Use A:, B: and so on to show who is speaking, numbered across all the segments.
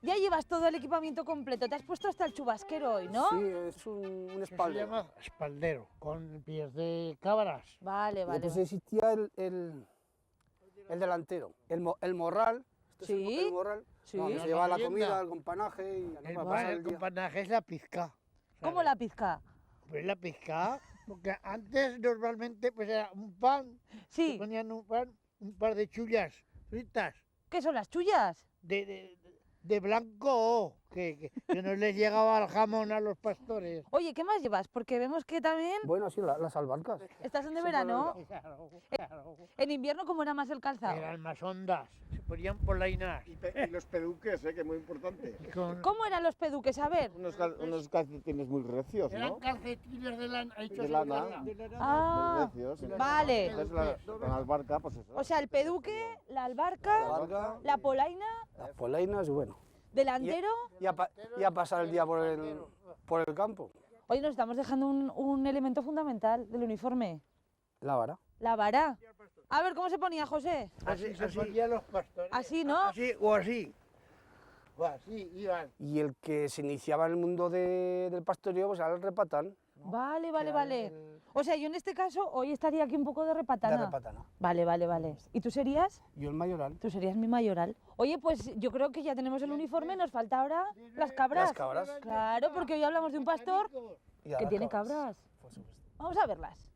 A: Ya llevas todo el equipamiento completo, te has puesto hasta el chubasquero hoy, ¿no?
B: Sí, es un
C: Se
B: espaldero.
C: llama espaldero, con pies de cabras.
A: Vale,
B: Y
A: vale.
B: después existía el delantero, el morral. Este es
A: Sí,
B: el morral,
A: sí.
B: donde
C: La
B: se lleva la
C: merienda.
B: comida, el companaje y
C: El,
B: para pasar
C: el
B: el día.
C: companaje es la pizca.
A: ¿Cómo la pizca?
C: Pues la pizca, porque antes normalmente pues era un pan,
A: Sí.
C: te ponían un pan, un par de chullas fritas
A: ¿Qué son las tuyas?
C: de blanco, que no les llegaba el jamón a los pastores.
A: Oye, ¿qué más llevas? Porque vemos que también
B: Bueno, sí, las albarcas.
A: estás en de verano.
C: Claro, claro.
A: En invierno, ¿cómo era más el calzado?
C: Eran más ondas, se ponían polainas.
D: Y los peluques, que es muy importante.
C: Con,
A: ¿Cómo eran los peduques? A ver.
D: Unos calcetines muy recios,
C: eran
D: ¿no?
C: calcetines de lana, hechos
D: De lana.
A: Ah,
D: Muy recios.
A: vale.
D: Entonces, con la albarca, pues eso.
A: O sea, el peduque, la albarca,
B: Albarca,
A: la polaina,
B: las polainas y bueno.
A: delantero.
B: Y a pasar el día por el campo.
A: Oye, nos estamos dejando un elemento fundamental del uniforme.
B: La vara.
A: La vara. A ver, ¿cómo se ponía, José?
C: así se ponían los pastores.
A: Así, ¿no?
C: Así o así. O así iban.
B: Y el que se iniciaba en el mundo del pastoreo, pues era el repatán.
A: Vale, vale, vale. O sea, yo en este caso hoy estaría aquí un poco de repatana.
B: De repatana.
A: Vale, vale, vale. ¿Y tú serías?
B: Yo el mayoral.
A: Tú serías mi mayoral. Oye, pues yo creo que ya tenemos el uniforme, nos falta ahora las cabras.
B: Las cabras.
A: Claro, porque hoy hablamos de un pastor
B: Y
A: que
B: ahora
A: tiene cabras.
B: Por supuesto.
A: Vamos a verlas.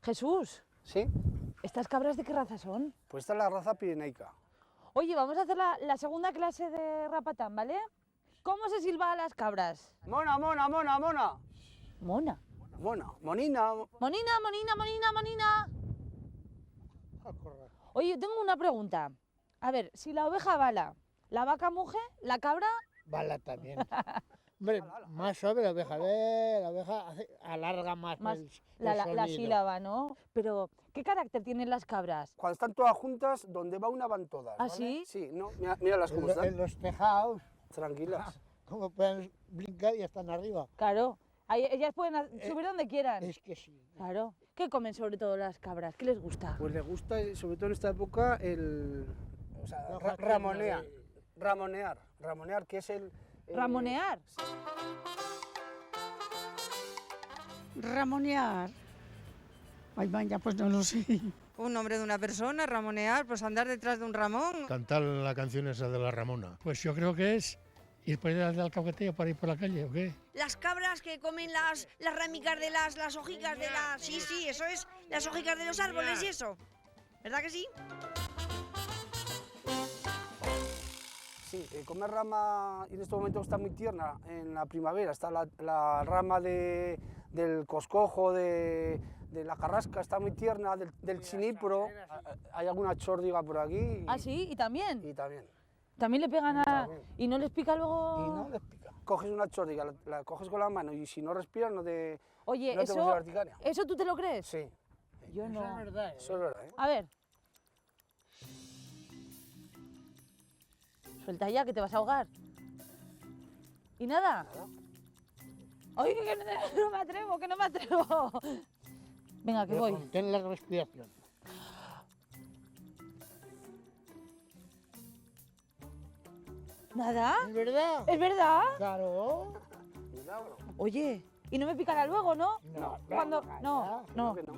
A: Jesús,
B: ¿Sí?
A: ¿estas cabras de qué raza son?
B: Pues esta es la raza pirenaica.
A: Oye, vamos a hacer la segunda clase de rapatán, ¿vale? ¿Cómo se silba a las cabras?
B: Mona, mona, mona, mona.
A: Mona.
B: Mona, monina.
A: Monina, monina, monina, monina. Oye, yo tengo una pregunta. A ver, si la oveja bala, la vaca muge, la cabra...
C: Bala también. Hombre, más suave la oveja alarga más,
A: Más
C: el
A: la
C: sonido.
A: sílaba, ¿no? Pero, ¿qué carácter tienen las cabras?
B: Cuando están todas juntas, donde va una van todas.
A: ¿Ah,
B: ¿vale?
A: sí?
B: Sí, no, míralas cómo
C: En
B: están.
C: los tejados,
B: Tranquilas.
C: como pueden brincar y están arriba.
A: Claro, ellas pueden subir donde quieran.
C: Es que sí.
A: Claro. ¿Qué comen sobre todo las cabras? ¿Qué les gusta?
B: Pues le gusta, sobre todo en esta época, o sea,
C: La hoja
B: ramonear.
C: tierna
B: Ramonear, que es el...
A: ¿Ramonear?
E: Ramonear. Ay, vaya, pues no lo sé.
F: Un nombre de una persona, ramonear, pues andar detrás de un ramón.
G: Cantar la canción esa de la Ramona. Pues yo creo que es ir por ahí del alcahueteo para ir por la calle, ¿o qué?
H: Las cabras que comen las ramicas de las hojicas de las... Sí, sí, eso es, las hojicas de los árboles y eso. ¿Verdad que sí?
B: Sí, comer rama, en este momento está muy tierna, en la primavera está la rama del coscojo, de la carrasca, está muy tierna, del chinipro, hay alguna chórdiga por aquí.
A: ¿Ah, sí? ¿Y también?
B: Y también.
A: ¿También le pegan a...?
B: También.
A: ¿Y no les pica luego...?
B: Y no les pica. Coges una chórdiga, la coges con la mano y si no respiras no te...
A: Oye,
B: no te
A: eso...
B: coges la urticaria.
A: ¿Eso tú te lo crees?
B: Sí,
A: Yo no.
C: Eso es verdad.
B: eso es verdad, ¿eh?
A: A ver. Suelta ya, que te vas a ahogar. ¿Y nada?
B: Nada.
A: Oye, que no me atrevo, que no me atrevo. Venga, que voy.
C: Contén la respiración.
A: ¿Nada?
C: ¿Es verdad?
A: ¿Es verdad?
C: Claro.
B: Milagro.
A: Oye, y no me picará luego, ¿no?
C: No,
A: Cuando... No, no.
B: Creo que no.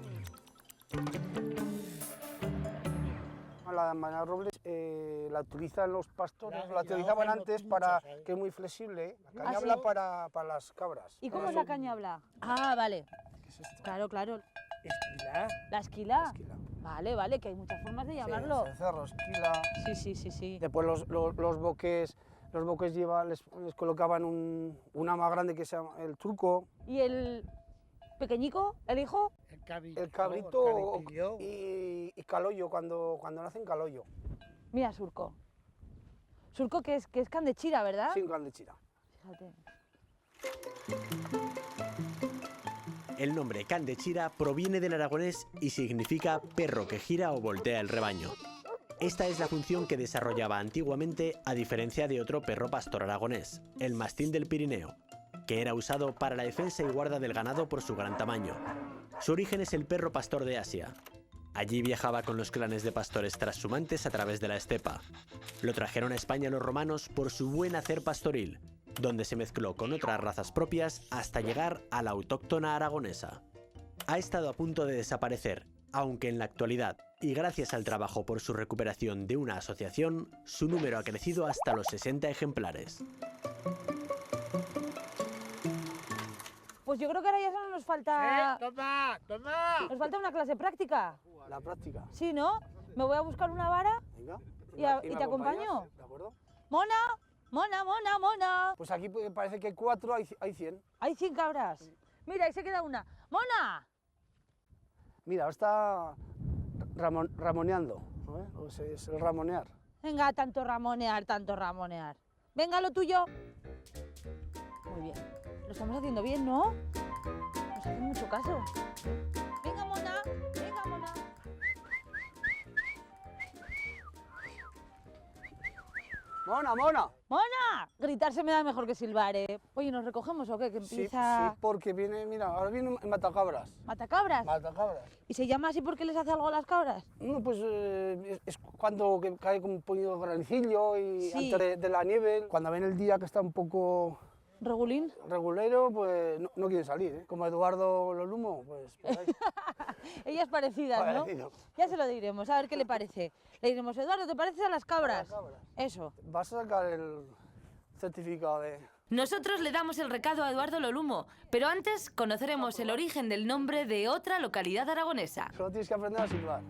B: La manera robles la utilizan los pastores,
C: Claro,
B: la
C: y la
B: utilizaban
C: hoja no
B: antes
C: pincha,
B: para,
C: ¿sabes?
B: que es muy flexible, la
A: ¿Ah,
B: cañabla
A: sí?
B: para las cabras.
A: ¿Y cómo es la cañabla? Ah, vale.
B: ¿Qué es esto?
A: Claro, claro.
C: Esquila.
A: ¿La esquila?
B: Esquila.
A: Vale, vale, que hay muchas formas de llamarlo.
B: Sí, cencerro, esquila.
A: Sí, sí, sí, sí.
B: Después los boques les colocaban una más grande que se llama el truco,
A: ¿Y el pequeñico, el hijo?
B: el cabrito
C: cabritillo.
B: y caloyo, cuando nacen caloyo,
A: Mira, surco. Surco que es candechira, ¿verdad?
B: sin gran de chira.
A: Fíjate.
I: El nombre Can de Chira proviene del aragonés y significa perro que gira o voltea el rebaño. Esta es la función que desarrollaba antiguamente, a diferencia de otro perro pastor aragonés, el mastín del Pirineo, que era usado para la defensa y guarda del ganado por su gran tamaño. Su origen es el perro pastor de Asia. Allí viajaba con los clanes de pastores trashumantes a través de la estepa. Lo trajeron a España los romanos por su buen hacer pastoril, donde se mezcló con otras razas propias hasta llegar a la autóctona aragonesa. Ha estado a punto de desaparecer, aunque en la actualidad, y gracias al trabajo por su recuperación de una asociación, su número ha crecido hasta los 60 ejemplares.
A: Pues yo creo que ahora ya solo nos falta...
C: ¡Toma! ¡Toma!
A: Nos falta una clase práctica.
B: La práctica.
A: Sí, ¿no? Me voy a buscar una vara
B: Venga.
A: y
B: me
A: te acompaño.
B: acompañas, ¿de acuerdo?
A: ¡Mona! ¡Mona, mona, mona!
B: Pues aquí parece que hay 4, hay 100.
A: Hay 100 cabras. Mira, ahí se queda una. ¡Mona!
B: Mira, ahora está ramoneando, ¿no? O sea, es el ramonear.
A: Venga, tanto ramonear, tanto ramonear. Venga, lo tuyo. Muy bien. Lo estamos haciendo bien, ¿no? Nos hacen mucho caso. Venga, mona. Venga, mona.
B: ¡Mona, mona!
A: ¡Mona! Gritar se me da mejor que silbar, ¿eh? Oye, ¿nos recogemos o qué? Que
B: Sí,
A: empieza...
B: sí, porque viene, mira, ahora viene en matacabras.
A: ¿Matacabras?
B: Matacabras.
A: ¿Y se llama así porque les hace algo a las cabras?
B: No, pues es cuando que cae como un poquito de granizillo y
A: Sí.
B: antes de la nieve. Cuando ven el día que está un poco
A: ¿Regulín?
B: regulero, pues no quieren salir, ¿eh? Como Eduardo Lolumo, pues por ahí.
A: Ellas parecidas, ¿no?
B: Parecido.
A: Ya se lo diremos, a ver qué le parece. Le diremos, Eduardo, ¿te pareces a las cabras?
B: cabras.
A: Eso.
B: Vas a sacar el certificado de...
J: Nosotros le damos el recado a Eduardo Lolumo, pero antes conoceremos el origen del nombre de otra localidad aragonesa.
B: Solo tienes que aprender a silbar.